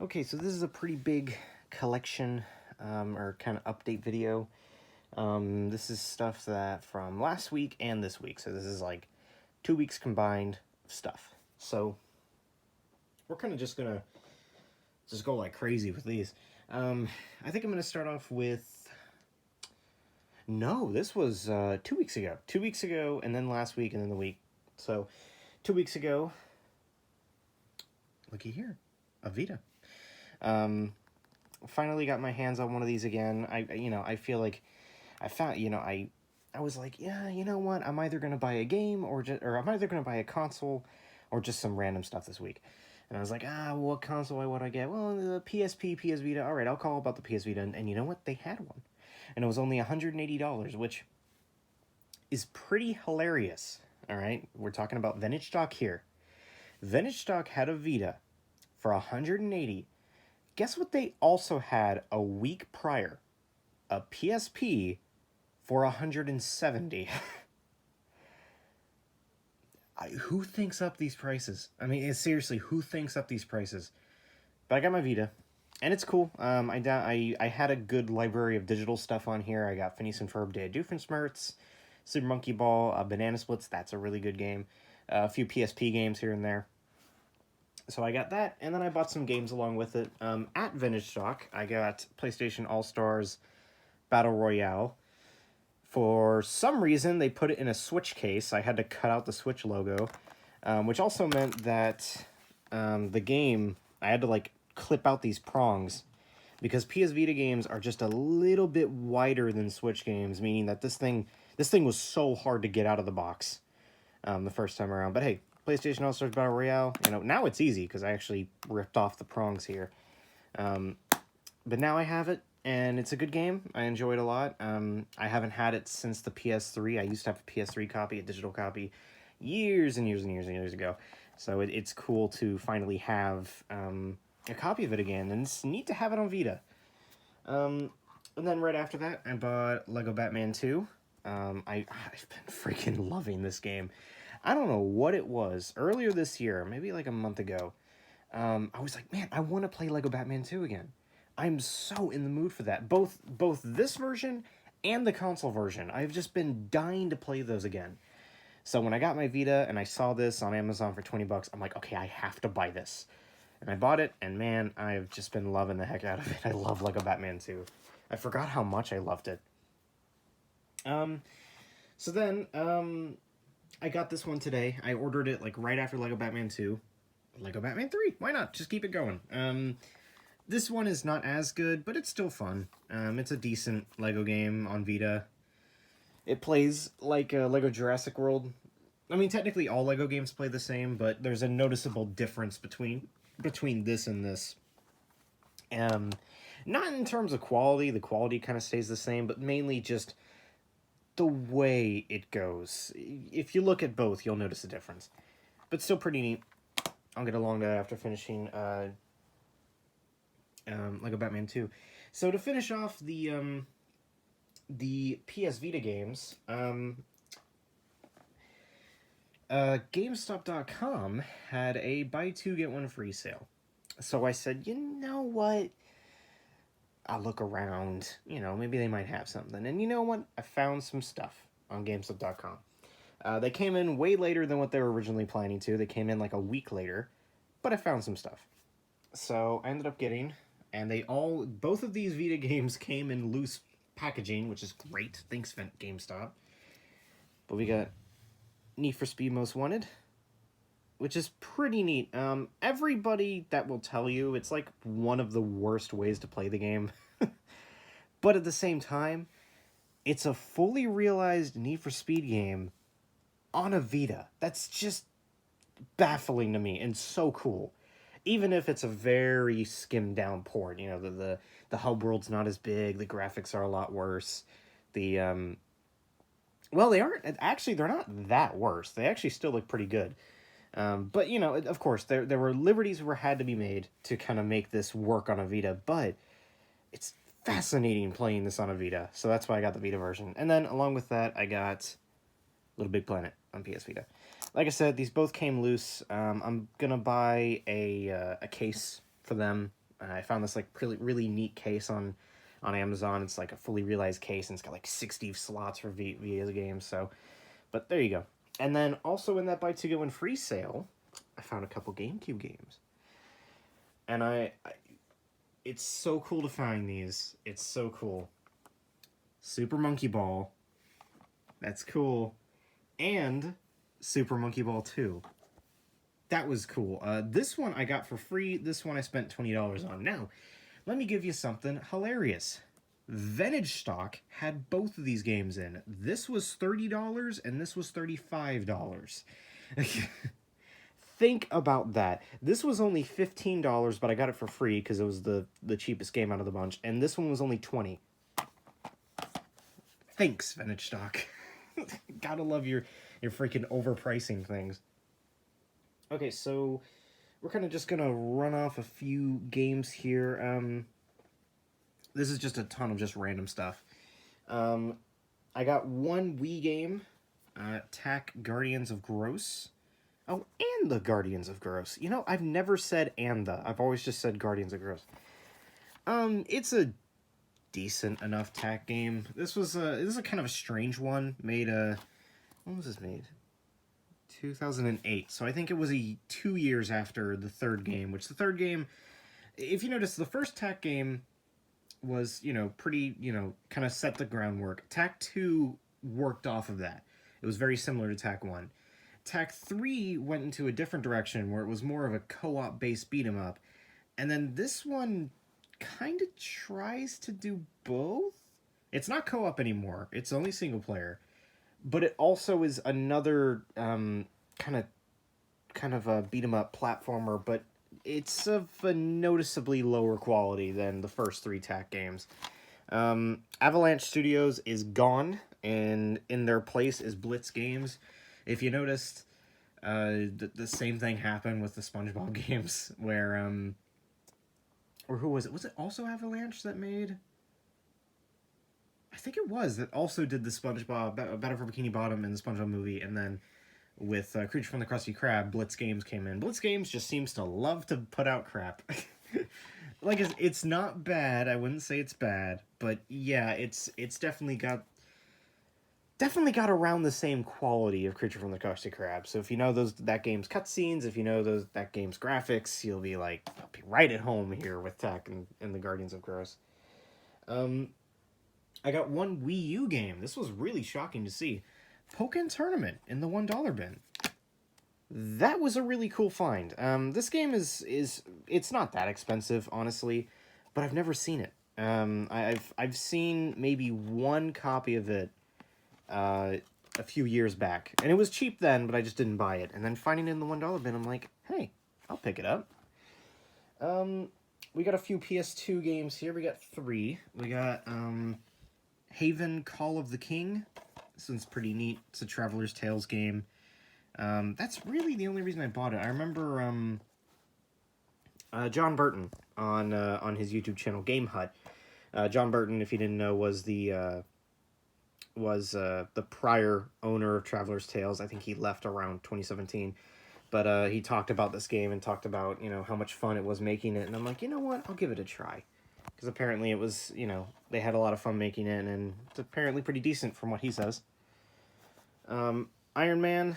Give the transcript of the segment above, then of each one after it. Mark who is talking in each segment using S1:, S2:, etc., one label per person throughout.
S1: Okay, so this is a pretty big collection or kind of update video. This is stuff that from last week and this week. So this is like 2 weeks combined stuff. So we're kind of just gonna go like crazy with these. I think I'm gonna start off with. No, this was 2 weeks ago. 2 weeks ago, and then last week, and then the week. So 2 weeks ago. Looky here, a Vita. Um, Finally got my hands on one of these again. I feel like I found, I was like, yeah, you know what? I'm either gonna buy a game or I'm either gonna buy a console, or just some random stuff this week. And I was like, what console would I get? Well, the PSP, PS Vita. All right, I'll call about the PS Vita. And you know what? They had one, and it was only $180, which is pretty hilarious. All right, we're talking about vintage stock here. Vintage stock had a Vita for 180. Guess what they also had a week prior? A PSP for 170. Who thinks up these prices? I mean, seriously, who thinks up these prices? But I got my Vita, and it's cool. I had a good library of digital stuff on here. I got Phineas and Ferb Day of Doofenshmirtz, Super Monkey Ball, Banana Splits. That's a really good game. A few PSP games here and there. So I got that, and then I bought some games along with it. At Vintage Stock, I got PlayStation All Stars Battle Royale. For some reason, they put it in a Switch case. I had to cut out the Switch logo, which also meant that the game, I had to like clip out these prongs because PS Vita games are just a little bit wider than Switch games, meaning that this thing was so hard to get out of the box the first time around. But hey, PlayStation All Stars Battle Royale, now it's easy because I actually ripped off the prongs here. But now I have it, and it's a good game. I enjoy it a lot. I haven't had it since the PS3. I used to have a PS3 copy, a digital copy, years and years and years and years ago. So it's cool to finally have a copy of it again, and it's neat to have it on Vita. And then right after that, I bought Lego Batman 2. I've been freaking loving this game. I don't know what it was. Earlier this year, maybe like a month ago, I was like, man, I want to play Lego Batman 2 again. I'm so in the mood for that. Both this version and the console version. I've just been dying to play those again. So when I got my Vita and I saw this on Amazon for $20, I'm like, okay, I have to buy this. And I bought it, and man, I've just been loving the heck out of it. I love Lego Batman 2. I forgot how much I loved it. Um, so then, I got this one today. I ordered it like right after Lego Batman 2. Lego Batman 3. Why not? Just keep it going. This one is not as good, but it's still fun. It's a decent Lego game on Vita. It plays like Lego Jurassic World. I mean, technically all Lego games play the same, but there's a noticeable difference between this and this. Um, Not in terms of quality. The quality kind of stays the same, but mainly just the way it goes. If you look at both, you'll notice a difference. But still pretty neat. I'll get along to that after finishing Lego Batman 2. So to finish off the PS Vita games, GameStop.com had a buy two get one free sale. So I said, you know what? I'll look around. Maybe they might have something. And you know what? I found some stuff on GameStop.com. They came in way later than what they were originally planning to. They came in like a week later, but I found some stuff. So I ended up getting, and both of these Vita games came in loose packaging, which is great. Thanks, GameStop. But we got Need for Speed Most Wanted, which is pretty neat. Everybody that will tell you it's like one of the worst ways to play the game. But at the same time, it's a fully realized Need for Speed game on a Vita. That's just baffling to me and so cool. Even if it's a very skimmed down port, the hub world's not as big, the graphics are a lot worse. The well, they aren't actually. They're not that worse. They actually still look pretty good. But of course, there were liberties were had to be made to kind of make this work on a Vita. But it's fascinating playing this on a Vita, so that's why I got the Vita version. And then along with that, I got Little Big Planet on PS Vita. Like I said, these both came loose. I'm gonna buy a case for them. I found this like really neat case on Amazon. It's like a fully realized case, and it's got like 60 slots for video games. So, but there you go. And then also in that buy two get one free sale, I found a couple GameCube games, and it's so cool to find these. It's so cool. Super Monkey Ball. That's cool. And Super Monkey Ball 2. That was cool. This one I got for free. This one I spent $20 on. Now, let me give you something hilarious. Vintage Stock had both of these games in. This was $30 and this was $35. Think about that. This was only $15, but I got it for free because it was the cheapest game out of the bunch. And this one was only $20. Thanks, Vintage Stock. Gotta love your freaking overpricing things. Okay, so we're kind of just gonna run off a few games here. This is just a ton of just random stuff. I got one Wii game, Tak Guardians of Gross. Oh, and the Guardians of Gross. You know, I've never said and the. I've always just said Guardians of Gross. It's a decent enough Tak game. This is a kind of a strange one. Made when was this made? 2008. So I think it was 2 years after the third game. Which the third game, if you notice, the first Tak game was pretty kind of set the groundwork. Tak 2 worked off of that. It was very similar to Tak 1. Tak 3 went into a different direction where it was more of a co-op based beat 'em up. And then this one kind of tries to do both. It's not co-op anymore. It's only single player. But it also is another kind of a beat 'em up platformer, but it's of a noticeably lower quality than the first 3 Tak games. Avalanche Studios is gone, and in their place is Blitz Games. If you noticed, the same thing happened with the SpongeBob games, where or who was it? Was it also Avalanche that made? I think it was that also did the SpongeBob Battle for Bikini Bottom and the SpongeBob movie, and then with Creature from the Krusty Krab, Blitz Games came in. Blitz Games just seems to love to put out crap. Like, it's not bad. I wouldn't say it's bad, but yeah, it's definitely got around the same quality of Creature from the Krusty Krab. So if you know that game's cutscenes, if you know that game's graphics, you'll be like, I'll be right at home here with Tak and the Guardians of Gross. I got one Wii U game. This was really shocking to see. Pokken Tournament in the $1 bin. That was a really cool find. This game is it's not that expensive, honestly, but I've never seen it. I've seen maybe one copy of it a few years back, and it was cheap then, but I just didn't buy it. And then finding it in the $1 bin, I'm like, hey, I'll pick it up. We got a few PS2 games here. We got 3. We got Haven Call of the King. This one's pretty neat. It's a Traveler's Tales game. That's really the only reason I bought it. I remember John Burton on his YouTube channel, Game Hut. John Burton, if you didn't know, was the prior owner of Traveler's Tales. I think he left around 2017. But he talked about this game and talked about, how much fun it was making it. And I'm like, you know what? I'll give it a try. Because apparently it was, they had a lot of fun making it, and it's apparently pretty decent from what he says. Iron Man.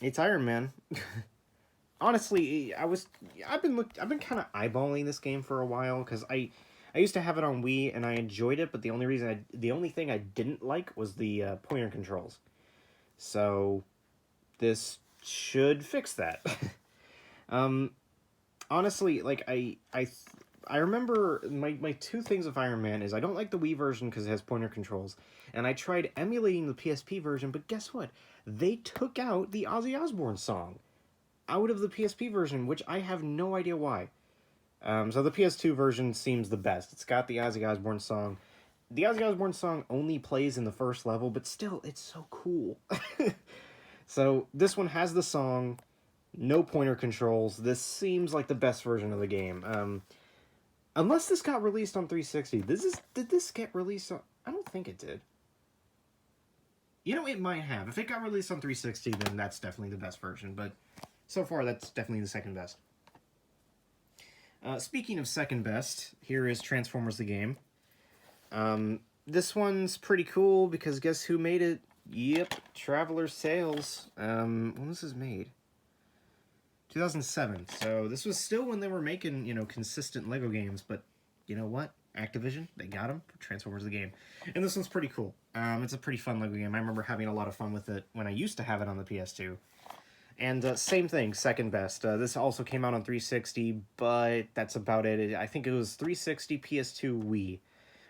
S1: It's Iron Man. Honestly, I've been kind of eyeballing this game for a while, because I used to have it on Wii, and I enjoyed it, but the only thing I didn't like was the pointer controls. So this should fix that. Honestly, like, I remember my 2 things with Iron Man is I don't like the Wii version because it has pointer controls, and I tried emulating the PSP version, but guess what? They took out the Ozzy Osbourne song out of the PSP version, which I have no idea why. So the PS2 version seems the best. It's got the Ozzy Osbourne song. The Ozzy Osbourne song only plays in the first level, but still, it's so cool. So this one has the song, no pointer controls. This seems like the best version of the game. Unless this got released on 360. Did this get released on... I don't think it did. It might have. If it got released on 360, then that's definitely the best version. But so far, that's definitely the second best. Speaking of second best, here is Transformers the game. This one's pretty cool because guess who made it? Yep, Traveler Sales. When was this made? 2007. So this was still when they were making, consistent Lego games, but you know what? Activision, they got them for Transformers the game. And this one's pretty cool. It's a pretty fun Lego game. I remember having a lot of fun with it when I used to have it on the PS2. And same thing, second best. This also came out on 360, but that's about it. I think it was 360, PS2, Wii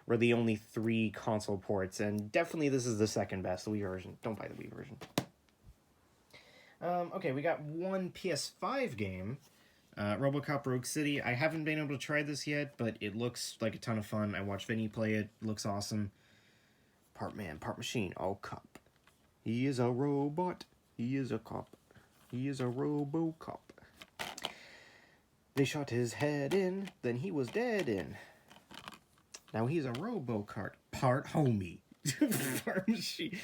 S1: were the only 3 console ports, and definitely this is the second best, the Wii version. Don't buy the Wii version. Okay, we got one PS5 game, RoboCop Rogue City. I haven't been able to try this yet, but it looks like a ton of fun. I watched Vinny play it. It looks awesome. Part man, part machine, all cop. He is a robot. He is a cop. He is a RoboCop. They shot his head in, then he was dead in. Now he's a RoboCart part homie. Part machine.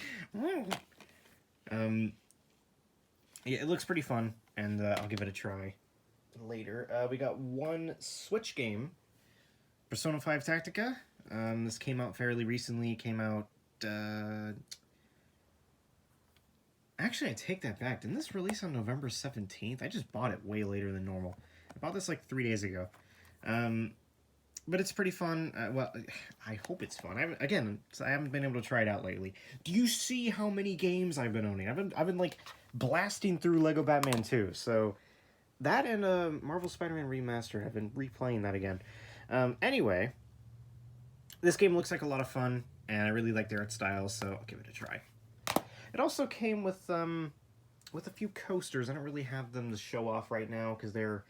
S1: Yeah, it looks pretty fun, and I'll give it a try later. We got one Switch game, Persona 5 Tactica. This came out fairly recently. It came out... Actually, I take that back. Didn't this release on November 17th? I just bought it way later than normal. I bought this like 3 days ago. But it's pretty fun. Well, I hope it's fun. I haven't been able to try it out lately. Do you see how many games I've been owning? I've been like blasting through Lego Batman 2. So that and Marvel Spider-Man Remastered. I've been replaying that again. Anyway, this game looks like a lot of fun, and I really like the art style, so I'll give it a try. It also came with a few coasters. I don't really have them to show off right now because they're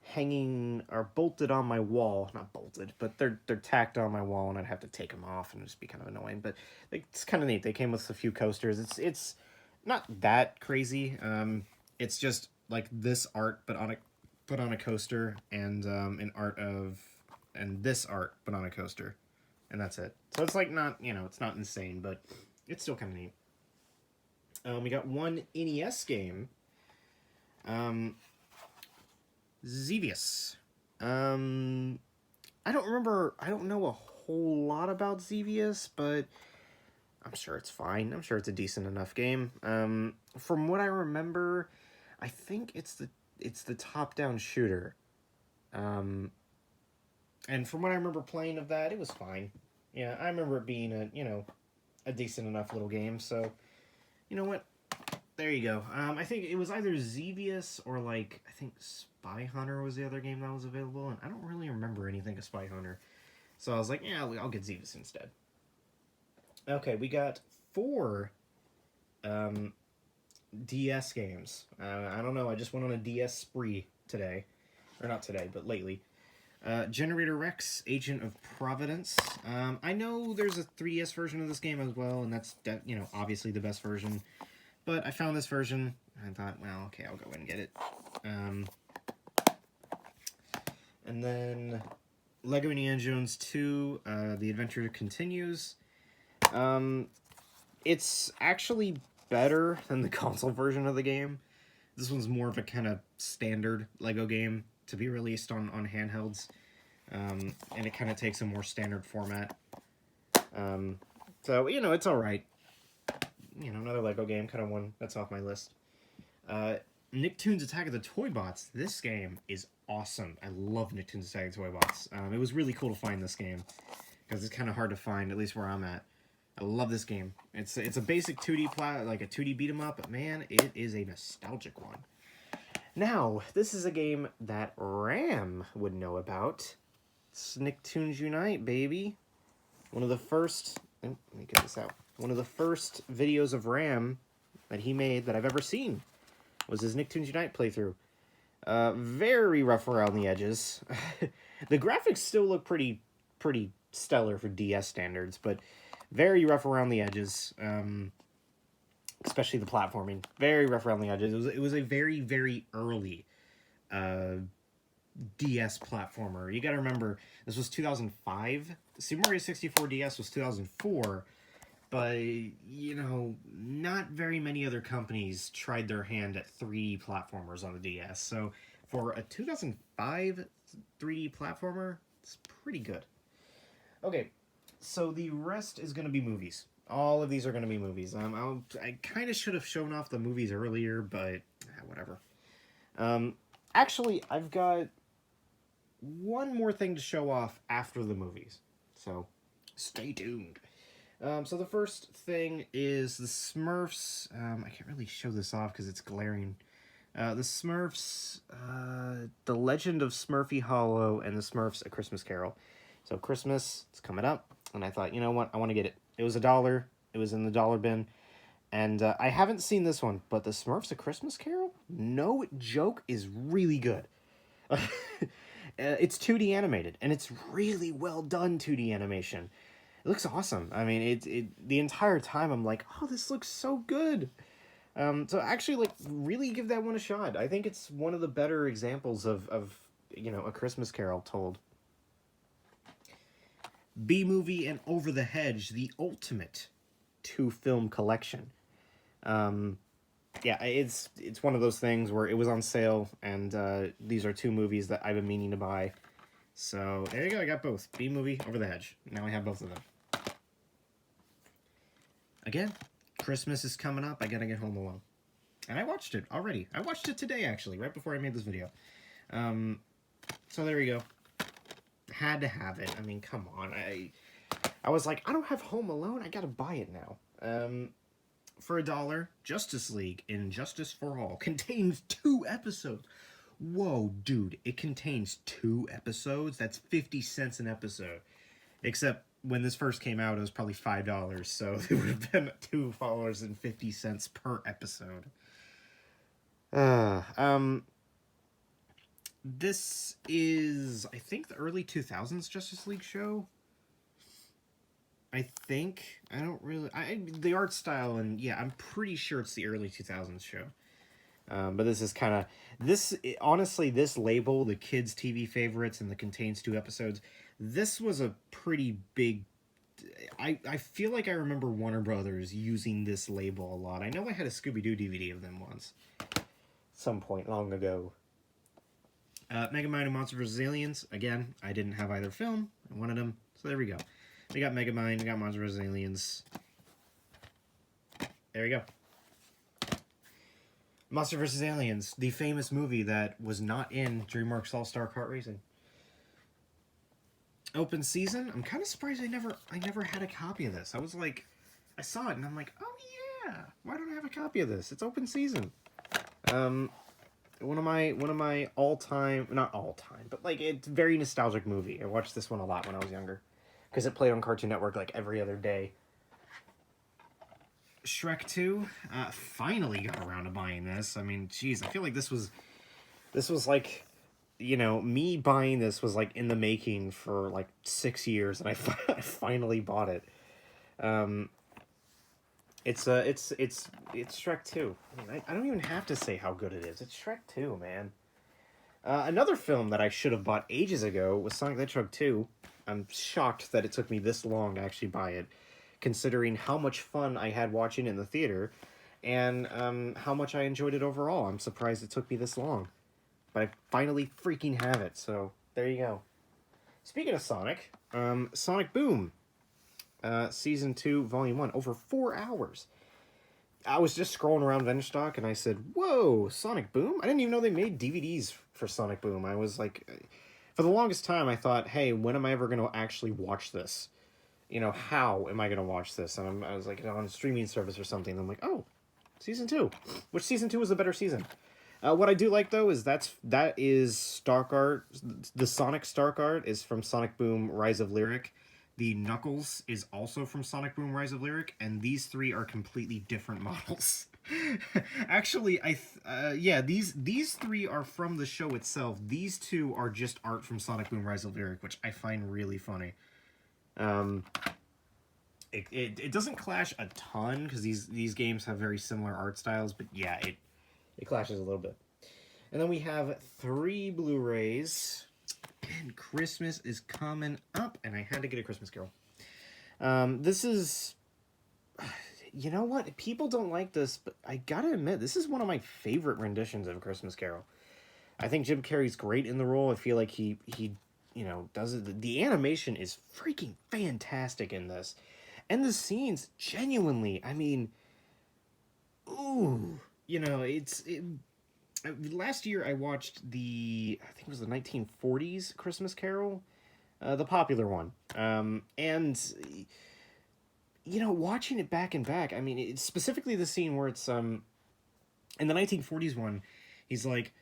S1: hanging or bolted on my wall. Not bolted, but they're tacked on my wall, and I'd have to take them off, and it'd just be kind of annoying. But it's kind of neat. They came with a few coasters. It's not that crazy. It's just like this art, but on a coaster, and this art, but on a coaster, and that's it. So it's like not it's not insane, but it's still kind of neat. We got one NES game. Xevious. I don't know a whole lot about Xevious, but I'm sure it's fine. I'm sure it's a decent enough game. From what I remember, I think it's the top-down shooter. And from what I remember playing of that, it was fine. Yeah, I remember it being a decent enough little game, so you know what? There you go. I think it was either Xevious or I think Spy Hunter was the other game that was available, and I don't really remember anything of Spy Hunter. So I was like, yeah, I'll get Xevious instead. Okay, we got 4 DS games. I don't know, I just went on a DS spree today. Or not today, but lately. Generator Rex, Agent of Providence. I know there's a 3DS version of this game as well, and that's obviously the best version. But I found this version, and I thought, well, okay, I'll go ahead and get it. And then Lego Indiana Jones 2, The Adventure Continues. It's actually better than the console version of the game. This one's more of a kind of standard Lego game to be released on handhelds. And it kind of takes a more standard format. So, it's alright. Another Lego game, kind of one that's off my list. Nicktoons Attack of the Toybots. This game is awesome. I love Nicktoons Attack of the Toybots. It was really cool to find this game, because it's kind of hard to find, at least where I'm at. I love this game. It's a basic 2D like a 2D beat 'em up, but man, it is a nostalgic one. Now, this is a game that Ram would know about. It's Nicktoons Unite, baby. One of the first... let me get this out. One of the first videos of Ram that he made that I've ever seen was his Nicktoons Unite playthrough. Very rough around the edges. The graphics still look pretty stellar for DS standards, but very rough around the edges. Especially the platforming. Very rough around the edges. It was a very, very early DS platformer. You gotta remember, this was 2005. Super Mario 64 DS was 2004. But, not very many other companies tried their hand at 3D platformers on the DS. So, For a 2005 3D platformer, it's pretty good. Okay, so the rest is going to be movies. All of these are going to be movies. I kind of should have shown off the movies earlier, but whatever. Um, Actually, I've got one more thing to show off after the movies. So, stay tuned. So the first thing is the Smurfs. I can't really show this off because it's glaring. The Smurfs, The Legend of Smurfy Hollow, and the Smurfs: A Christmas Carol. So Christmas, it's coming up, and I thought, you know what, I want to get it. It was $1. It was in the dollar bin, and I haven't seen this one, but the Smurfs: A Christmas Carol, no joke, is really good. It's 2D animated, and it's really well done 2D animation. It looks awesome. I mean, the entire time I'm like, oh, this looks so good. So actually, like, really give that one a shot. I think it's one of the better examples of A Christmas Carol told. B-Movie and Over the Hedge, the ultimate 2-film collection. Yeah, it's one of those things where it was on sale, and these are 2 movies that I've been meaning to buy. So there you go, I got both. B-Movie, Over the Hedge. Now I have both of them. Again, Christmas is coming up. I gotta get Home Alone. And I watched it already. I watched it today, actually, right before I made this video. So there you go. Had to have it. I mean, come on. I was like, I don't have Home Alone. I gotta buy it now. For $1, Justice League Injustice for All contains 2 episodes. Whoa, dude. It contains 2 episodes? That's 50 cents an episode. Except when this first came out, it was probably $5, so it would have been $2.50 per episode. This is, I think, the early 2000s Justice League show. I think. I don't really... the art style, and yeah, I'm pretty sure it's the early 2000s show. But this is kind of... honestly, this label, the kids' TV favorites, and the contains 2 episodes, this was a pretty big... I feel like I remember Warner Brothers using this label a lot. I know I had a Scooby-Doo DVD of them once. Some point long ago. Megamind and Monster vs. Aliens. Again, I didn't have either film. I wanted them. So there we go. We got Megamind. We got Monster vs. Aliens. There we go. Monster vs. Aliens. The famous movie that was not in DreamWorks All-Star Kart Racing. Open season. I'm kind of surprised I never had a copy of this. I was like, I saw it and I'm like, oh yeah, why don't I have a copy of this? It's open season. One of my all-time, not all-time, but like, it's a very nostalgic movie. I watched this one a lot when I was younger because it played on Cartoon Network like every other day. Shrek 2, finally got around to buying this. I mean, geez, I feel like this was like, you know, me buying this was like in the making for like 6 years, and I finally bought it. It's Shrek 2. I mean, I don't even have to say how good it is. It's Shrek 2, man. Another film that I should have bought ages ago was Sonic the Hedgehog 2. I'm shocked that it took me this long to actually buy it, considering how much fun I had watching it in the theater, and how much I enjoyed it overall. I'm surprised it took me this long. But I finally freaking have it, so there you go. Speaking of Sonic, Sonic Boom. Season 2, Volume 1, over 4 hours. I was just scrolling around Venture and I said, whoa, Sonic Boom? I didn't even know they made DVDs for Sonic Boom. I was like, for the longest time, I thought, hey, when am I ever going to actually watch this? You know, how am I going to watch this? And I was like, on a streaming service or something. And I'm like, oh, Season 2. Which Season 2 was a better season? What I do like, though, is that is Stark art. The Sonic Stark art is from Sonic Boom Rise of Lyric. The Knuckles is also from Sonic Boom Rise of Lyric, and these 3 are completely different models. Actually, these 3 are from the show itself. These 2 are just art from Sonic Boom Rise of Lyric, which I find really funny. It doesn't clash a ton, because these games have very similar art styles, but yeah, it clashes a little bit. And then we have 3 Blu-rays. And Christmas is coming up, and I had to get a Christmas Carol. This is... You know what? People don't like this, but I gotta admit, this is one of my favorite renditions of A Christmas Carol. I think Jim Carrey's great in the role. I feel like he you know does it. The animation is freaking fantastic in this, and the scenes genuinely. I mean, ooh, you know, last year I watched I think it was the 1940s Christmas Carol, the popular one, and you know, watching it back and back. I mean, it's specifically the scene where it's in the 1940s one, he's like,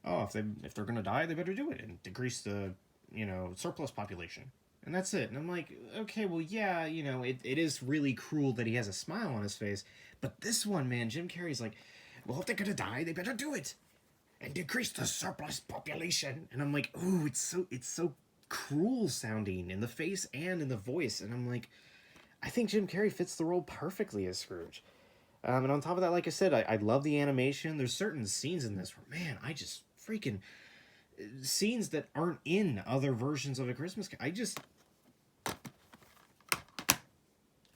S1: oh, if they're gonna die, they better do it and decrease the surplus population, and that's it. And I'm like, okay, well, yeah, you know, it is really cruel that he has a smile on his face, but this one, man, Jim Carrey's like, well, if they're gonna die, they better do it and decrease the surplus population. And I'm like, ooh, it's so cruel sounding in the face and in the voice, and I'm like, I think Jim Carrey fits the role perfectly as Scrooge. And on top of that, like I said, I love the animation. There's certain scenes in this where, man, I just freaking scenes that aren't in other versions of A Christmas Carol.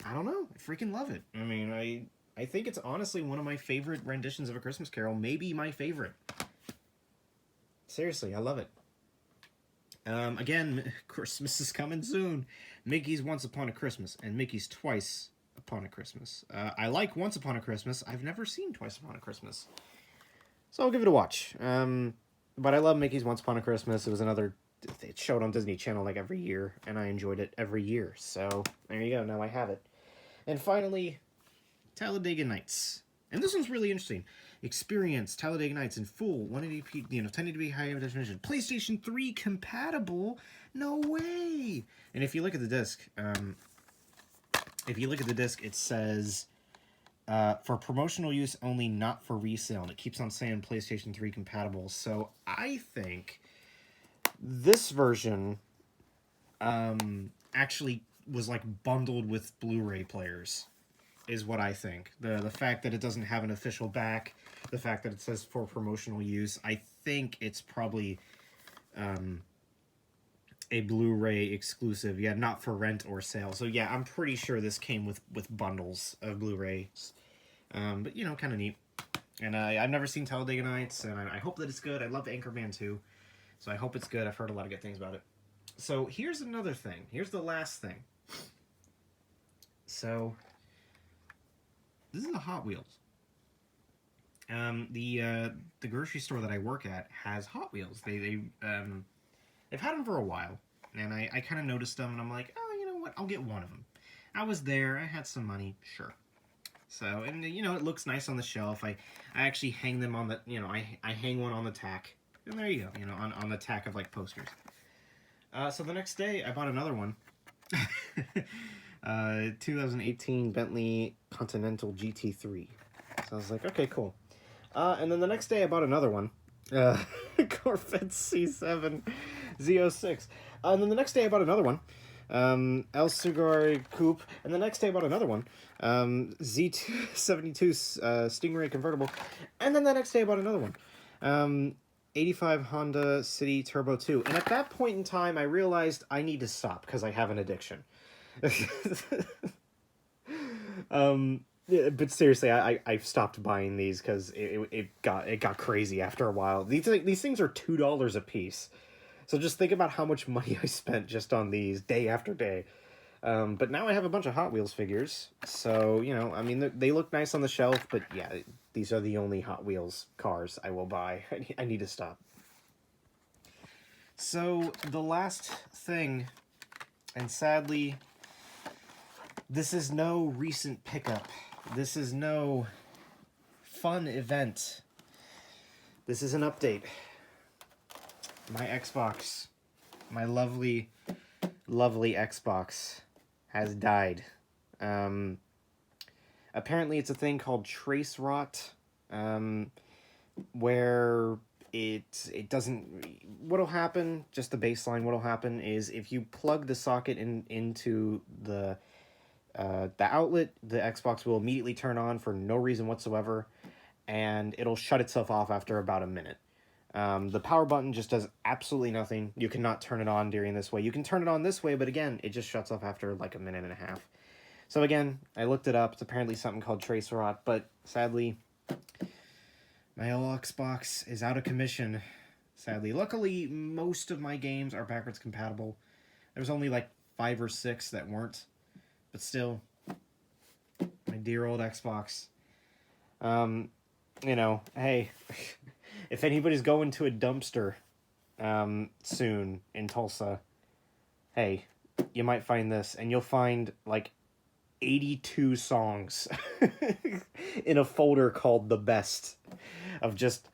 S1: I don't know. I freaking love it. I mean, I think it's honestly one of my favorite renditions of A Christmas Carol. Maybe my favorite. Seriously, I love it. Again, Christmas is coming soon. Mickey's Once Upon a Christmas and Mickey's Twice Upon a Christmas. I like Once Upon a Christmas. I've never seen Twice Upon a Christmas, so I'll give it a watch. But I love Mickey's Once Upon a Christmas. It was another. It showed on Disney Channel like every year, and I enjoyed it every year. So there you go. Now I have it. And finally, Talladega Nights. And this one's really interesting. Experience Talladega Nights in full 180p, 1080p high definition. PlayStation 3 compatible? No way! And if you look at the disc, it says for promotional use only, not for resale. And it keeps on saying PlayStation 3 compatible. So I think this version actually was like bundled with Blu-ray players, is what I think. The fact that it doesn't have an official back, the fact that it says for promotional use, I think it's probably a Blu-ray exclusive. Yeah, not for rent or sale. So yeah, I'm pretty sure this came with bundles of Blu-rays. But you know, kind of neat. And I've never seen Talladega Nights, and I hope that it's good. I love Anchorman 2, so I hope it's good. I've heard a lot of good things about it. So here's another thing. Here's the last thing. So this is the Hot Wheels. The grocery store that I work at has Hot Wheels. They've had them for a while, and I kind of noticed them, and I'm like, oh, you know what? I'll get one of them. I was there. I had some money. Sure. So, and you know, it looks nice on the shelf. I actually hang them on the, I hang one on the tack, and there you go. On the tack of like posters. So the next day, I bought another one. 2018 Bentley Continental GT3. So I was like, okay, cool. And then the next day I bought another one. Corvette C7 Z06. And then the next day I bought another one. El Cigari Coupe. And the next day I bought another one. Z72 Stingray convertible. And then the next day I bought another one. 85 Honda City Turbo 2. And at that point in time, I realized I need to stop because I have an addiction. Yeah, but seriously, I've stopped buying these because it got crazy after a while. These things are $2 a piece. So just think about how much money I spent just on these day after day. But now I have a bunch of Hot Wheels figures. So, I mean, they look nice on the shelf, but yeah, these are the only Hot Wheels cars I will buy. I need to stop. So, the last thing, and sadly, this is no recent pickup. This is no fun event. This is an update. My Xbox, my lovely, lovely Xbox, has died. Apparently it's a thing called trace rot, where it doesn't... What'll happen, just the baseline, what'll happen is if you plug the socket into the outlet, the Xbox will immediately turn on for no reason whatsoever, and it'll shut itself off after about a minute. The power button just does absolutely nothing. You cannot turn it on during this way. You can turn it on this way, but again, it just shuts off after like a minute and a half. So again, I looked it up. It's apparently something called trace rot, but sadly, my old Xbox is out of commission. sadly. Luckily, most of my games are backwards compatible. There's only like 5 or 6 that weren't. But still, my dear old Xbox. You know, hey, if anybody's going to a dumpster soon in Tulsa, hey, you might find this, and you'll find like 82 songs in a folder called The Best of just.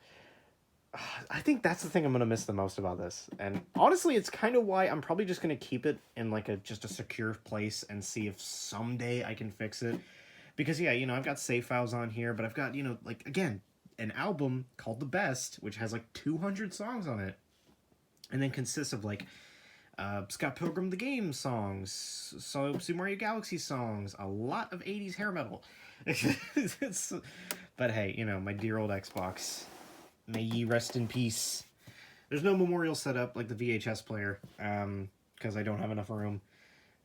S1: I think that's the thing I'm gonna miss the most about this, and honestly, it's kind of why I'm probably just gonna keep it in like just a secure place and see if someday I can fix it. Because yeah, you know, I've got save files on here, but I've got, you know, like again, an album called The Best, which has like 200 songs on it, and then consists of like Scott Pilgrim the Game songs, so Super Mario Galaxy songs, a lot of 80s hair metal. But hey, you know, my dear old Xbox, may ye rest in peace. There's no memorial set up like the VHS player, because I don't have enough room.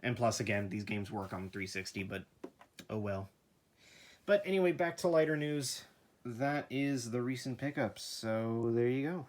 S1: And plus, again, these games work on 360, but oh well. But anyway, back to lighter news. That is the recent pickups, so there you go.